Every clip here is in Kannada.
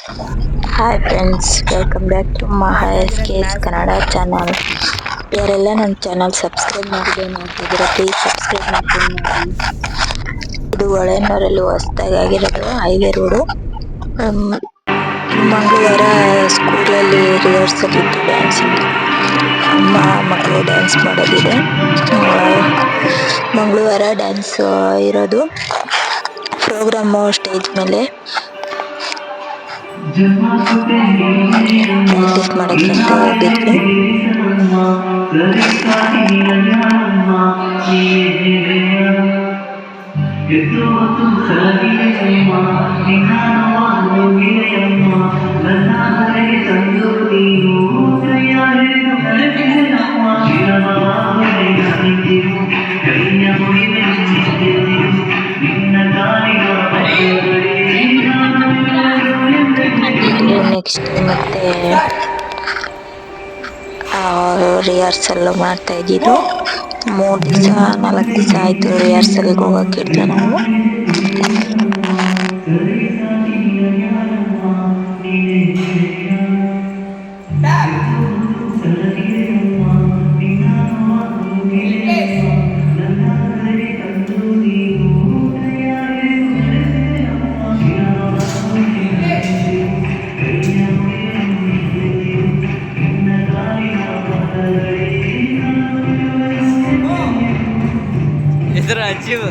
Hi friends, welcome back to Maha S K S Kannada channel. ಯಾರೆಲ್ಲ ನನ್ನ ಚಾನಲ್ ಸಬ್ಸ್ಕ್ರೈಬ್ ಮಾಡಿದೆ ನೋಡ್ತಿದ್ದೀರಾ, ಪ್ಲೀಸ್ ಸಬ್ಸ್ಕ್ರೈಬ್ ಮಾಡ್ಕೊಂಡು ನೋಡಿ. ಇದು ಹೊಳೆನೂರಲ್ಲಿ ಹೊಸದಾಗಿ ಆಗಿರೋದು ಹೈವೇ ರೋಡು. ಮಂಗಳವಾರ ಸ್ಕೂಲಲ್ಲಿ ರಿಹರ್ಸಲ್ ಇತ್ತು ಡ್ಯಾನ್ಸಿಂಗ್. ಅಮ್ಮ ಮಕ್ಕಳು ಡ್ಯಾನ್ಸ್ ಮಾಡೋದಿದೆ. ಮಂಗಳವಾರ ಡ್ಯಾನ್ಸ್ ಇರೋದು ಪ್ರೋಗ್ರಾಮು ಸ್ಟೇಜ್ ಮೇಲೆ ಪ್ರಾಕ್ಟೀಸ್ ಮಾಡಕ್ಕೆ ಅಂತ ಹೋಗಿದ್ವಿ. ನೆಕ್ಸ್ಟ್ ಮತ್ತೆ ರಿಹರ್ಸಲ್ ಮಾಡ್ತಾ ಇದ್ದಿದ್ದು. 3 ದಿವಸ 4 ದಿವಸ ಆಯ್ತು ರಿಹರ್ಸಲ್ಗೆ ಹೋಗಕ್ಕಿಡ್ದು ನಾವು. Achieve.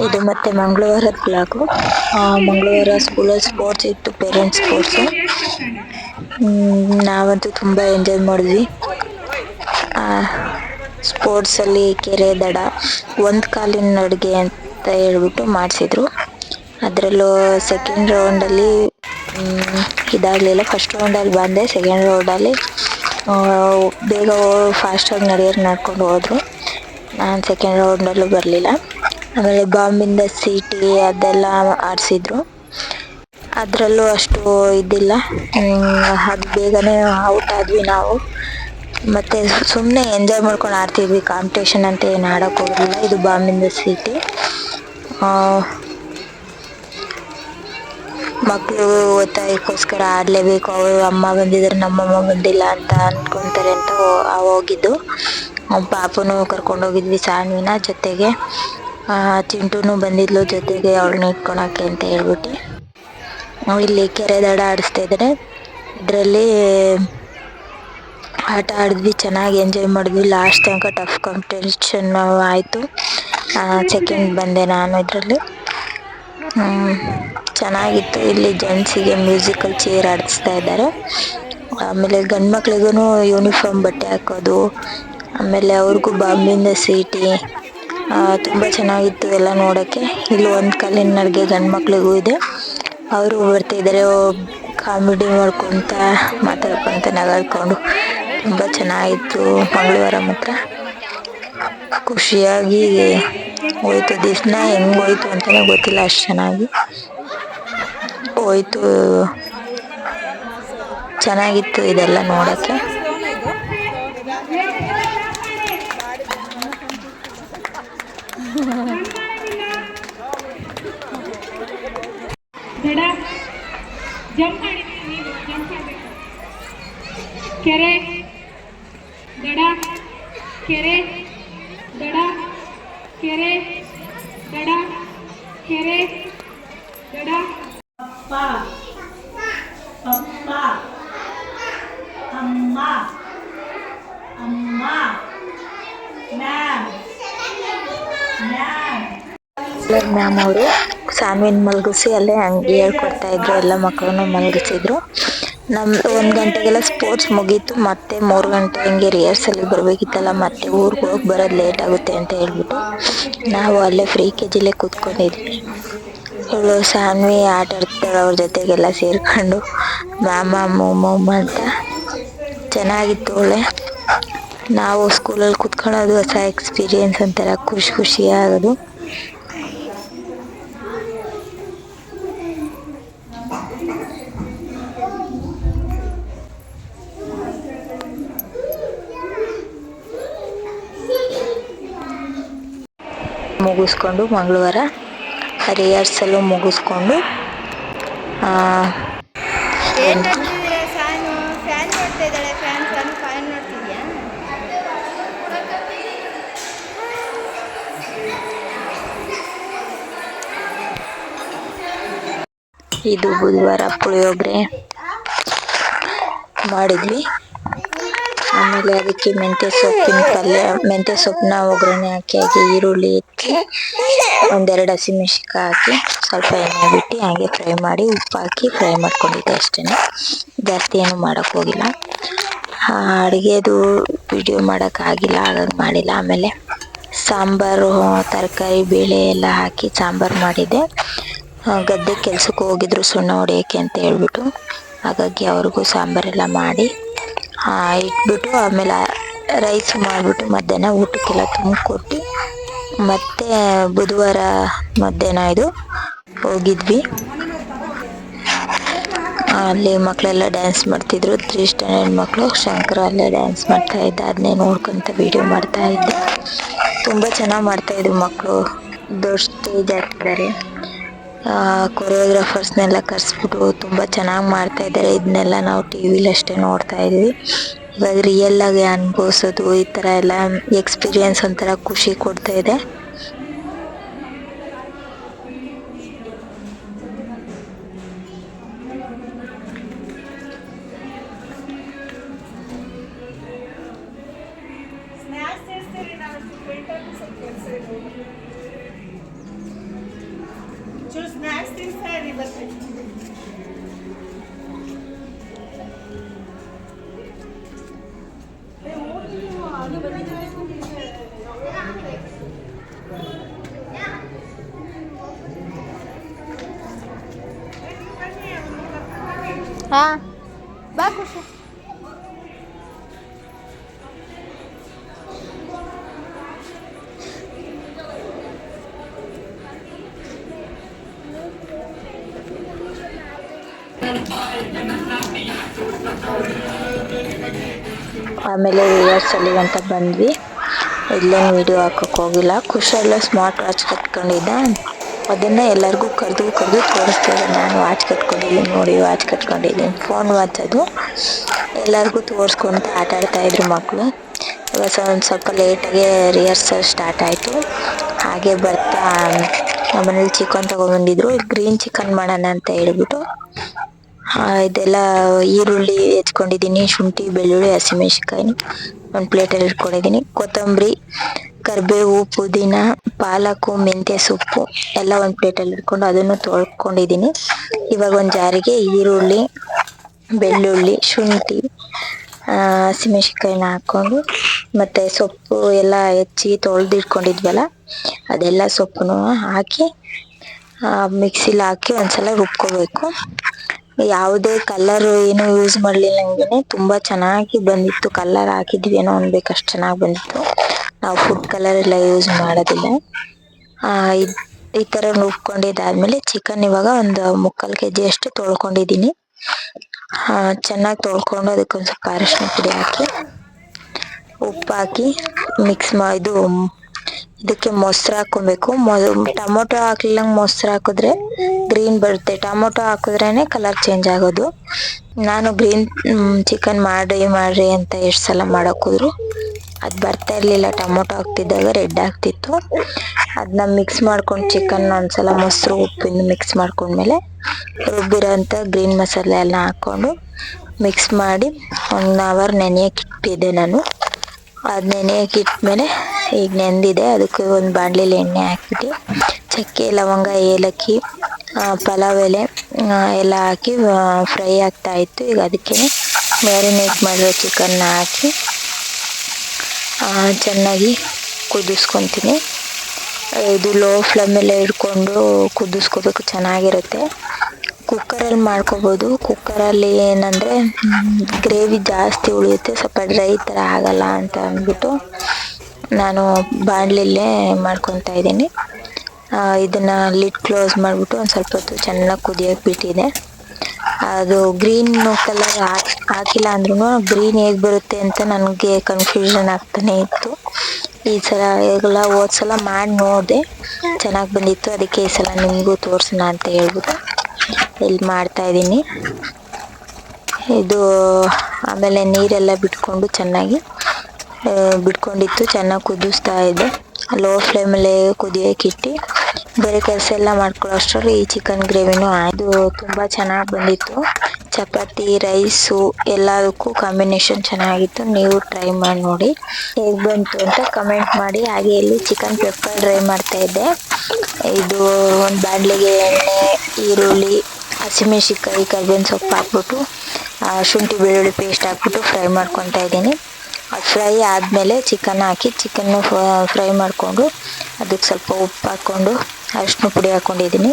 ಇದು ಮತ್ತೆ ಮಂಗಳವಾರದ ಬ್ಲಾಗು. ಮಂಗಳವಾರ ಸ್ಕೂಲಲ್ಲಿ ಸ್ಪೋರ್ಟ್ಸ್ ಇತ್ತು, ಪೇರೆಂಟ್ಸ್ ಸ್ಪೋರ್ಟ್ಸು. ನಾವಂತೂ ತುಂಬ ಎಂಜಾಯ್ ಮಾಡಿದ್ವಿ. ಸ್ಪೋರ್ಟ್ಸಲ್ಲಿ ಕೆರೆ ದಡ, ಒಂದು ಕಾಲಿನ ಅಡುಗೆ ಅಂತ ಹೇಳ್ಬಿಟ್ಟು ಮಾಡಿಸಿದ್ರು. ಅದರಲ್ಲೂ ಸೆಕೆಂಡ್ ರೌಂಡಲ್ಲಿ ಇದಾಗಲಿಲ್ಲ. ಫಸ್ಟ್ ರೌಂಡಲ್ಲಿ ಬಂದೆ, ಸೆಕೆಂಡ್ ರೌಂಡಲ್ಲಿ ಬೇಗ ಫಾಸ್ಟಾಗಿ ನಡ್ಕೊಂಡು ಹೋದ್ರು. ನಾನು ಸೆಕೆಂಡ್ ರೌಂಡಲ್ಲೂ ಬರಲಿಲ್ಲ. ಆಮೇಲೆ ಬಾಂಬಿಂದ ಸೀಟಿ ಅದೆಲ್ಲ ಆಡಿಸಿದ್ರು. ಅದರಲ್ಲೂ ಅಷ್ಟು ಇದಿಲ್ಲ, ಅದು ಬೇಗನೆ ಔಟ್ ಆದ್ವಿ ನಾವು. ಮತ್ತು ಸುಮ್ಮನೆ ಎಂಜಾಯ್ ಮಾಡ್ಕೊಂಡು ಆಡ್ತಿದ್ವಿ, ಕಾಂಪಿಟೇಷನ್ ಅಂತ ಏನು ಆಡೋಕೆ ಹೋಗಲಿಲ್ಲ. ಇದು ಬಾಂಬಿಂದ ಸೀಟಿ. ಮಕ್ಕಳು ಒತ್ತಾಯಕ್ಕೋಸ್ಕರ ಆಡಲೇಬೇಕು, ಅವರು ಅಮ್ಮ ಬಂದಿದ್ದಾರೆ ನಮ್ಮಮ್ಮ ಬಂದಿಲ್ಲ ಅಂತ ಅಂದ್ಕೊತಾರೆ ಅಂತ ಹೋಗಿದ್ದು. ಪಾಪುನು ಕರ್ಕೊಂಡೋಗಿದ್ವಿ, ಸಾನ್ವಿನ ಜೊತೆಗೆ. ಚಿಂಟುನು ಬಂದಿದ್ಲು ಜೊತೆಗೆ, ಅವಳನ್ನ ಇಟ್ಕೊಳಕ್ಕೆ ಅಂತ ಹೇಳ್ಬಿಟ್ಟು. ಇಲ್ಲಿ ಕೆರೆ ದಡ ಆಡಿಸ್ತಾ ಇದ್ದಾರೆ. ಇದರಲ್ಲಿ ಆಟ ಆಡಿದ್ವಿ, ಚೆನ್ನಾಗಿ ಎಂಜಾಯ್ ಮಾಡಿದ್ವಿ. ಲಾಸ್ಟ್ ತನಕ ಟಫ್ ಕಾಂಪಿಟೇಷನ್ ಆಯಿತು. ಸೆಕೆಂಡ್ ಬಂದೆ ನಾನು ಇದರಲ್ಲಿ. ಚೆನ್ನಾಗಿತ್ತು. ಇಲ್ಲಿ ಜೆಂಟ್ಸಿಗೆ ಮ್ಯೂಸಿಕಲ್ ಚೇರ್ ಆಡಿಸ್ತಾ ಇದ್ದಾರೆ. ಆಮೇಲೆ ಗಂಡು ಮಕ್ಳಿಗೂ ಯೂನಿಫಾರ್ಮ್ ಬಟ್ಟೆ ಹಾಕೋದು, ಆಮೇಲೆ ಅವ್ರಿಗೂ ಬಾಂಬಿಂದ ಸೀಟಿ, ತುಂಬ ಚೆನ್ನಾಗಿತ್ತು ಎಲ್ಲ ನೋಡೋಕ್ಕೆ. ಇಲ್ಲಿ ಒಂದು ಕಾಲಿನ ಅಡುಗೆ ಗಂಡು ಮಕ್ಳಿಗೂ ಇದೆ. ಅವರು ಬರ್ತಿದ್ದಾರೆ, ಕಾಮಿಡಿ ಮಾಡ್ಕೊತ ಮಾತಾಡ್ಕೊತ ನಗಾಡ್ಕೊಂಡು. ತುಂಬ ಚೆನ್ನಾಗಿತ್ತು ಮಂಗಳವಾರ ಮಾತ್ರ. ಖುಷಿಯಾಗಿ ಹೋಯ್ತು. ದಿವ್ಸ ಹೆಂಗೆ ಹೋಯ್ತು ಅಂತಲೇ ಗೊತ್ತಿಲ್ಲ, ಅಷ್ಟು ಚೆನ್ನಾಗಿ ಹೋಯ್ತು. ಚೆನ್ನಾಗಿತ್ತು ಇದೆಲ್ಲ ನೋಡೋಕ್ಕೆ. ಕೆರೆ ದಡ, ಕೆರೆ ದಡ, ಕೆರೆ ದಡ, ಕೆರೆ ದಡ. ಅಪ್ಪ ಅಪ್ಪ ಅಮ್ಮ ಅಮ್ಮ ಮ್ಯಾಮ್ ಮ್ಯಾಮ್ ಅವರು ಸಾನ್ವಿನ್ ಮಲಗಿಸಿ ಅಲ್ಲೇ ಹಂಗೆ ಹೇಳ್ಕೊಡ್ತಾ ಇದ್ರು. ಎಲ್ಲ ಮಕ್ಕಳನ್ನು ಮಲಗಿಸಿದ್ರು. ನಮ್ದು 1 ಗಂಟೆಗೆಲ್ಲ ಸ್ಪೋರ್ಟ್ಸ್ ಮುಗೀತು. ಮತ್ತೆ 3 ಗಂಟೆ ಹಂಗೆ ರಿಹರ್ಸಲ್ ಬರ್ಬೇಕಿತ್ತಲ್ಲ, ಮತ್ತೆ ಊರ್ಗ್ ಹೋಗಿ ಬರೋದ್ ಲೇಟ್ ಆಗುತ್ತೆ ಅಂತ ಹೇಳ್ಬಿಟ್ಟು ನಾವು ಅಲ್ಲೇ ಫ್ರೀ ಕೆಜಿಲೇ ಕೂತ್ಕೊಂಡಿದ್ವಿ. ಇವಳು ಸಾನ್ವಿ ಆಟ ಆಡ್ತಾಳೆ ಅವ್ರ ಜೊತೆಗೆಲ್ಲ ಸೇರ್ಕೊಂಡು ಮಾಮ ಮೊಮ್ಮ ಅಂತ. ಚೆನ್ನಾಗಿತ್ತು ಒಳ್ಳೆ. ನಾವು ಸ್ಕೂಲಲ್ಲಿ ಕೂತ್ಕೊಳ್ಳೋದು ಹೊಸ ಎಕ್ಸ್ಪೀರಿಯನ್ಸ್, ಒಂಥರ ಖುಷಿ ಆಗೋದು. ಮುಗಿಸ್ಕೊಂಡು ಮಂಗಳವಾರ ರಿಹರ್ಸಲು ಮುಗಿಸ್ಕೊಂಡು ಏನ್ ನೋಡ್ತಿದ್ದೀರಾ? ಫ್ಯಾನು ಫ್ಯಾನ್ ನೋಡ್ತಾ ಇದ್ದಾಳೆ. ಫ್ಯಾನ್ ನೋಡ್ತಿದ್ಯಾ? ಇದು ಬುಧವಾರ ಪುಳಿಯೋಗರೆ ಮಾಡಿದ್ವಿ. ಆಮೇಲೆ ಅದಕ್ಕೆ ಮೆಂತ್ಯ ಸೊಪ್ಪಿನ ಪಲ್ಯ, ಮೆಂತ್ಯ ಸೊಪ್ಪನ್ನ ಒಗ್ಗರಣೆ ಹಾಕಿ ಈರುಳ್ಳಿ ಹೆಚ್ಚಿ 1-2 ಹಸಿಮೆಣಸಿನ್ಕಾಯಿ ಹಾಕಿ ಸ್ವಲ್ಪ ಎಣ್ಣೆ ಬಿಟ್ಟು ಹಾಗೆ ಫ್ರೈ ಮಾಡಿ ಉಪ್ಪು ಹಾಕಿ ಫ್ರೈ ಮಾಡ್ಕೊಂಡಿದ್ದೆ ಅಷ್ಟೇ. ಜಾಸ್ತಿ ಏನು ಮಾಡೋಕ್ಕೆ ಹೋಗಿಲ್ಲ. ಅಡುಗೆದು ವಿಡಿಯೋ ಮಾಡೋಕ್ಕಾಗಿಲ್ಲ, ಹಾಗಾಗಿ ಮಾಡಿಲ್ಲ. ಆಮೇಲೆ ಸಾಂಬಾರು, ತರಕಾರಿ ಬೇಳೆ ಎಲ್ಲ ಹಾಕಿ ಸಾಂಬಾರು ಮಾಡಿದ್ದೆ. ಗದ್ದೆ ಕೆಲ್ಸಕ್ಕೆ ಹೋಗಿದ್ರು ಸುಣ್ಣ ಹೊಡೆಯೋಕ್ಕೆ ಅಂತ ಹೇಳ್ಬಿಟ್ಟು, ಹಾಗಾಗಿ ಅವ್ರಿಗೂ ಸಾಂಬಾರೆಲ್ಲ ಮಾಡಿ ಇಟ್ಬಿಟ್ಟು ಆಮೇಲೆ ರೈಸ್ ಮಾಡಿಬಿಟ್ಟು ಮಧ್ಯಾಹ್ನ ಊಟಕ್ಕೆಲ್ಲ ತುಂಬಿಕೊಟ್ಟು ಮತ್ತೆ ಬುಧವಾರ ಮಧ್ಯಾಹ್ನ ಇದು ಹೋಗಿದ್ವಿ. ಅಲ್ಲಿ ಮಕ್ಕಳೆಲ್ಲ ಡ್ಯಾನ್ಸ್ ಮಾಡ್ತಿದ್ರು. 3 ಸ್ಟ್ಯಾಂಡರ್ಡ್ ಮಕ್ಕಳು. ಶಂಕರ ಅಲ್ಲೇ ಡ್ಯಾನ್ಸ್ ಮಾಡ್ತಾ ಇದ್ದ, ಅದನ್ನೇ ನೋಡ್ಕೊಂತ ವಿಡಿಯೋ ಮಾಡ್ತಾ ಇದ್ದೆ. ತುಂಬ ಚೆನ್ನಾಗಿ ಮಾಡ್ತಾಯಿದ್ರು ಮಕ್ಕಳು. ದೊಡ್ಡ ಸ್ಟೇಜ್ ಹಾಕಿದ್ದಾರೆ. ಕೊರಿಯೋಗ್ರಾಫರ್ಸ್ನೆಲ್ಲ ಕರೆಸ್ಬಿಟ್ಟು ತುಂಬ ಚೆನ್ನಾಗಿ ಮಾಡ್ತಾ ಇದ್ದಾರೆ. ಇದನ್ನೆಲ್ಲ ನಾವು ಟಿವಿಲಿ ಅಷ್ಟೇ ನೋಡ್ತಾ ಇದ್ವಿ. ಇವಾಗ ರಿಯಲ್ ಆಗಿ ಅನುಭವಿಸೋದು, ಈ ಥರ ಎಲ್ಲ ಎಕ್ಸ್ಪೀರಿಯನ್ಸ್ ಒಂಥರ ಖುಷಿ ಕೊಡ್ತಾ ಇದೆ. ಸ್ನ್ಯಾಕ್ಸ್ ತಿನ್ಸ್ತಾ ಇರಿ ಬರ್ತೀವಿ. ಹಾಂ ಬಾ ಖುಷಿ. ಆಮೇಲೆ ರಿಹರ್ಸಲಿಗೆ ಅಂತ ಬಂದ್ವಿ. ಇಲ್ಲೇನು ವಿಡಿಯೋ ಹಾಕೋಕೆ ಹೋಗಿಲ್ಲ. ಖುಷಿಯೆಲ್ಲ ಸ್ಮಾರ್ಟ್ ವಾಚ್ ಕಟ್ಕೊಂಡಿದ್ದ, ಅದನ್ನು ಎಲ್ಲರಿಗೂ ಕರೆದು ತೋರಿಸ್ತಾ ಇದ್ದೆ. ನಾನು ವಾಚ್ ಕಟ್ಕೊಂಡಿದ್ದೀನಿ ನೋಡಿ, ವಾಚ್ ಕಟ್ಕೊಂಡಿದ್ದೀನಿ, ಫೋನ್ ವಾಚ್ ಅದು. ಎಲ್ಲರಿಗೂ ತೋರಿಸ್ಕೊಂತ ಆಟ ಆಡ್ತಾಯಿದ್ರು ಮಕ್ಕಳು. ಇವಾಗ ಸ್ವಲ್ಪ ಲೇಟಾಗೆ ರಿಹರ್ಸಲ್ ಸ್ಟಾರ್ಟ್ ಆಯಿತು. ಹಾಗೆ ಬರ್ತಾ ನಮ್ಮನೇಲಿ ಚಿಕನ್ ತೊಗೊಬಂದಿದ್ರು. ಗ್ರೀನ್ ಚಿಕನ್ ಮಾಡೋಣ ಅಂತ ಹೇಳ್ಬಿಟ್ಟು ಇದೆಲ್ಲ ಈರುಳ್ಳಿ ಹೆಚ್ಕೊಂಡಿದ್ದೀನಿ, ಶುಂಠಿ, ಬೆಳ್ಳುಳ್ಳಿ, ಹಸಿಮೆಣಸಿನ್ಕಾಯಿನ ಒಂದು ಪ್ಲೇಟಲ್ಲಿ ಇಟ್ಕೊಂಡಿದ್ದೀನಿ. ಕೊತ್ತಂಬರಿ, ಕರಿಬೇವು, ಪುದೀನ, ಪಾಲಕು, ಮೆಂತ್ಯ ಸೊಪ್ಪು ಎಲ್ಲ ಒಂದು ಪ್ಲೇಟಲ್ಲಿ ಇಟ್ಕೊಂಡು ಅದನ್ನು ತೊಳ್ಕೊಂಡಿದ್ದೀನಿ. ಇವಾಗ ಒಂದು ಜಾರಿಗೆ ಈರುಳ್ಳಿ, ಬೆಳ್ಳುಳ್ಳಿ, ಶುಂಠಿ, ಹಸಿಮೆಣಸಿನ್ಕಾಯಿನ ಹಾಕ್ಕೊಂಡು ಮತ್ತು ಸೊಪ್ಪು ಎಲ್ಲ ಹೆಚ್ಚಿ ತೊಳೆದಿಟ್ಕೊಂಡಿದ್ವಲ್ಲ ಅದೆಲ್ಲ ಸೊಪ್ಪನ್ನು ಹಾಕಿ ಮಿಕ್ಸಿಲಿ ಹಾಕಿ ಒಂದ್ಸಲ ರುಬ್ಕೋಬೇಕು. ಯಾವುದೇ ಕಲರ್ ಏನು ಯೂಸ್ ಮಾಡಲಿಲ್ಲ. ಹಂಗೆ ತುಂಬ ಚೆನ್ನಾಗಿ ಬಂದಿತ್ತು. ಕಲರ್ ಹಾಕಿದ್ವಿ ಏನೋ ಅನ್ಬೇಕು, ಅಷ್ಟು ಚೆನ್ನಾಗಿ ಬಂದಿತ್ತು. ನಾವು ಫುಡ್ ಕಲರ್ ಎಲ್ಲ ಯೂಸ್ ಮಾಡೋದಿಲ್ಲ. ಈ ಥರ ರುಬ್ಕೊಂಡಿದ್ದಾದ್ಮೇಲೆ ಚಿಕನ್ ಇವಾಗ ಒಂದು 3/4 kg ಅಷ್ಟು ತೊಳ್ಕೊಂಡಿದ್ದೀನಿ. ಚೆನ್ನಾಗಿ ತೊಳ್ಕೊಂಡು ಅದಕ್ಕೊಂದು ಸ್ವಲ್ಪ ಅರಿಶಿನ ಪುಡಿ ಹಾಕಿ ಉಪ್ಪು ಹಾಕಿ ಮಿಕ್ಸ್ ಮಾಡಿ ಇದಕ್ಕೆ ಮೊಸರು ಹಾಕ್ಕೊಬೇಕು. ಟೊಮೊಟೊ ಹಾಕ್ಲಿಲ್ಲಂಗೆ ಮೊಸರು ಹಾಕಿದ್ರೆ ಗ್ರೀನ್ ಬರುತ್ತೆ, ಟೊಮೊಟೊ ಹಾಕಿದ್ರೇ ಕಲರ್ ಚೇಂಜ್ ಆಗೋದು. ನಾನು ಗ್ರೀನ್ ಚಿಕನ್ ಮಾಡ್ರಿ ಅಂತ ಎಷ್ಟು ಸಲ ಮಾಡೋಕ್ಕೋದ್ರು ಅದು ಬರ್ತಾ ಇರಲಿಲ್ಲ. ಟೊಮೊಟೊ ಹಾಕ್ತಿದ್ದಾಗ ರೆಡ್ ಆಗ್ತಿತ್ತು. ಅದನ್ನ ಮಿಕ್ಸ್ ಮಾಡ್ಕೊಂಡು ಚಿಕನ್ ಒಂದ್ಸಲ ಮೊಸರು ಉಪ್ಪಿಂದ ಮಿಕ್ಸ್ ಮಾಡ್ಕೊಂಡ್ಮೇಲೆ ರುಬ್ಬಿರೋಂಥ ಗ್ರೀನ್ ಮಸಾಲೆ ಎಲ್ಲ ಹಾಕ್ಕೊಂಡು ಮಿಕ್ಸ್ ಮಾಡಿ 1 hour ನೆನೆಯೋಕೆ ಇಟ್ಟಿದ್ದೆ ನಾನು. ಅದು ನೆನೆಯೋಕೆ ಇಟ್ಮೇಲೆ ಈಗ ನೆಂದಿದೆ. ಅದಕ್ಕೆ ಒಂದು ಬಾಣಲೆಲಿ ಎಣ್ಣೆ ಹಾಕ್ಬಿಟ್ಟು ಚಕ್ಕೆ, ಲವಂಗ, ಏಲಕ್ಕಿ, ಪಲಾವ್ ಎಲೆ ಎಲ್ಲ ಹಾಕಿ ಫ್ರೈ ಆಗ್ತಾ ಇತ್ತು. ಈಗ ಅದಕ್ಕೆ ಮ್ಯಾರಿನೇಟ್ ಮಾಡಿರೋ ಚಿಕನ್ನ ಹಾಕಿ ಚೆನ್ನಾಗಿ ಕುದಿಸ್ಕೊತೀನಿ. ಇದು ಲೋ ಫ್ಲೇಮಲ್ಲೇ ಇಟ್ಕೊಂಡು ಕುದಿಸ್ಕೋಬೇಕು, ಚೆನ್ನಾಗಿರುತ್ತೆ. ಕುಕ್ಕರಲ್ಲಿ ಮಾಡ್ಕೋಬೋದು. ಕುಕ್ಕರಲ್ಲಿ ಏನಂದರೆ ಗ್ರೇವಿ ಜಾಸ್ತಿ ಉಳಿಯುತ್ತೆ, ಸ್ವಲ್ಪ ಡ್ರೈ ಥರ ಆಗಲ್ಲ ಅಂತ ಅಂದ್ಬಿಟ್ಟು ನಾನು ಬಾಣಲೆಯಲ್ಲೇ ಮಾಡ್ಕೊತಾ ಇದ್ದೀನಿ. ಇದನ್ನು ಲಿಡ್ ಕ್ಲೋಸ್ ಮಾಡಿಬಿಟ್ಟು ಒಂದು ಸ್ವಲ್ಪ ಹೊತ್ತು ಚೆನ್ನಾಗಿ ಕುದಿಯೋಕೆ ಬಿಟ್ಟಿದೆ. ಅದು ಗ್ರೀನ್ ಕಲರ್ ಹಾಕಿಲ್ಲ ಅಂದ್ರೂ ಗ್ರೀನ್ ಹೇಗೆ ಬರುತ್ತೆ ಅಂತ ನನಗೆ ಕನ್ಫ್ಯೂಷನ್ ಆಗ್ತಾನೆ ಇತ್ತು. ಈ ಸಲ ಎಲ್ಲ ಹೋದ ಸಲ ಮಾಡಿ ನೋಡಿದೆ, ಚೆನ್ನಾಗಿ ಬಂದಿತ್ತು. ಅದಕ್ಕೆ ಈ ಸಲ ನಿಮಗೂ ತೋರಿಸೋಣ ಅಂತ ಹೇಳ್ಬಿಟ್ಟು ಇಲ್ಲಿ ಮಾಡ್ತಾ ಇದ್ದೀನಿ. ಇದು ಆಮೇಲೆ ನೀರೆಲ್ಲ ಬಿಟ್ಕೊಂಡು ಚೆನ್ನಾಗಿ ಬಿಟ್ಕೊಂಡಿತ್ತು. ಚೆನ್ನಾಗಿ ಕುದಿಸ್ತಾ ಇದೆ. ಲೋ ಫ್ಲೇಮಲ್ಲೇ ಕುದಿಯೋಕೆ ಇಟ್ಟು ಬೇರೆ ಕೆಲಸ ಎಲ್ಲ ಮಾಡ್ಕೊಳ್ಳೋ ಅಷ್ಟರಲ್ಲಿ ಈ ಚಿಕನ್ ಗ್ರೇವಿನೂ ಇದು ತುಂಬ ಚೆನ್ನಾಗಿ ಬಂದಿತ್ತು. ಚಪಾತಿ, ರೈಸು ಎಲ್ಲದಕ್ಕೂ ಕಾಂಬಿನೇಷನ್ ಚೆನ್ನಾಗಿತ್ತು. ನೀವು ಟ್ರೈ ಮಾಡಿ ನೋಡಿ ಹೇಗೆ ಬಂತು ಅಂತ ಕಮೆಂಟ್ ಮಾಡಿ. ಹಾಗೆ ಇಲ್ಲಿ ಚಿಕನ್ ಪೆಪ್ಪರ್ ಡ್ರೈ ಮಾಡ್ತಾ ಇದ್ದೆ. ಇದು ಒಂದು ಬಾಣಲೆಗೆ ಎಣ್ಣೆ, ಈರುಳ್ಳಿ, ಹಸಿಮೆಣಸಿನ್ಕಾಯಿ, ಕರಿಬೇವಿನ ಸೊಪ್ಪು ಹಾಕ್ಬಿಟ್ಟು ಶುಂಠಿ ಬೆಳ್ಳುಳ್ಳಿ ಪೇಸ್ಟ್ ಹಾಕ್ಬಿಟ್ಟು ಫ್ರೈ ಮಾಡ್ಕೊತಾ ಇದ್ದೀನಿ. ಅದು ಫ್ರೈ ಆದಮೇಲೆ ಚಿಕನ್ ಹಾಕಿ ಚಿಕನ್ನು ಫ್ರೈ ಮಾಡಿಕೊಂಡು ಅದಕ್ಕೆ ಸ್ವಲ್ಪ ಉಪ್ಪು ಹಾಕ್ಕೊಂಡು ಅರಿಶಿನ ಪುಡಿ ಹಾಕ್ಕೊಂಡಿದ್ದೀನಿ.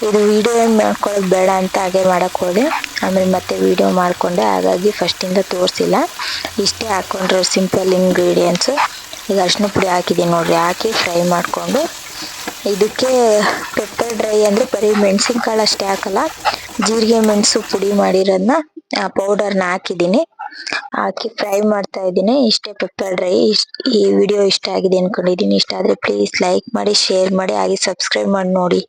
ಇದು ವೀಡಿಯೋ ಏನು ಮಾಡ್ಕೊಳ್ಳೋದು ಬೇಡ ಅಂತ ಹಾಗೆ ಮಾಡೋಕ್ಕೆ ಹೋದೆ. ಆಮೇಲೆ ಮತ್ತೆ ವೀಡಿಯೋ ಮಾಡಿಕೊಂಡೆ, ಹಾಗಾಗಿ ಫಸ್ಟಿಂದ ತೋರಿಸಿಲ್ಲ. ಇಷ್ಟೇ ಹಾಕ್ಕೊಂಡ್ರೆ ಸಿಂಪಲ್ ಇಂಗ್ರೀಡಿಯೆಂಟ್ಸು. ಈಗ ಅರಿಶಿನ ಪುಡಿ ಹಾಕಿದ್ದೀನಿ ನೋಡಿರಿ, ಹಾಕಿ ಫ್ರೈ ಮಾಡಿಕೊಂಡು ಇದಕ್ಕೆ ಪೆಪ್ಪರ್ ಡ್ರೈ ಅಂದರೆ ಬರೀ ಮೆಣಸಿನ್ಕಾಳು ಅಷ್ಟೇ ಹಾಕಲ್ಲ, ಜೀರಿಗೆ ಮೆಣಸು ಪುಡಿ ಮಾಡಿರೋದನ್ನ ಪೌಡರ್ನ ಹಾಕಿದ್ದೀನಿ. ಹಾಕಿ ಫ್ರೈ ಮಾಡ್ತಾ ಇದ್ದೀನಿ. ಇಷ್ಟೇ ಪೆಪ್ಪರ್ ಡ್ರೈ. ಈ ವಿಡಿಯೋ ಇಷ್ಟ ಆಗಿದೆ ಅಂದ್ಕೊಂಡಿದ್ದೀನಿ. ಇಷ್ಟ ಆದರೆ ಪ್ಲೀಸ್ ಲೈಕ್ ಮಾಡಿ, ಶೇರ್ ಮಾಡಿ, ಹಾಗೆ ಸಬ್ಸ್ಕ್ರೈಬ್ ಮಾಡಿ ನೋಡಿ.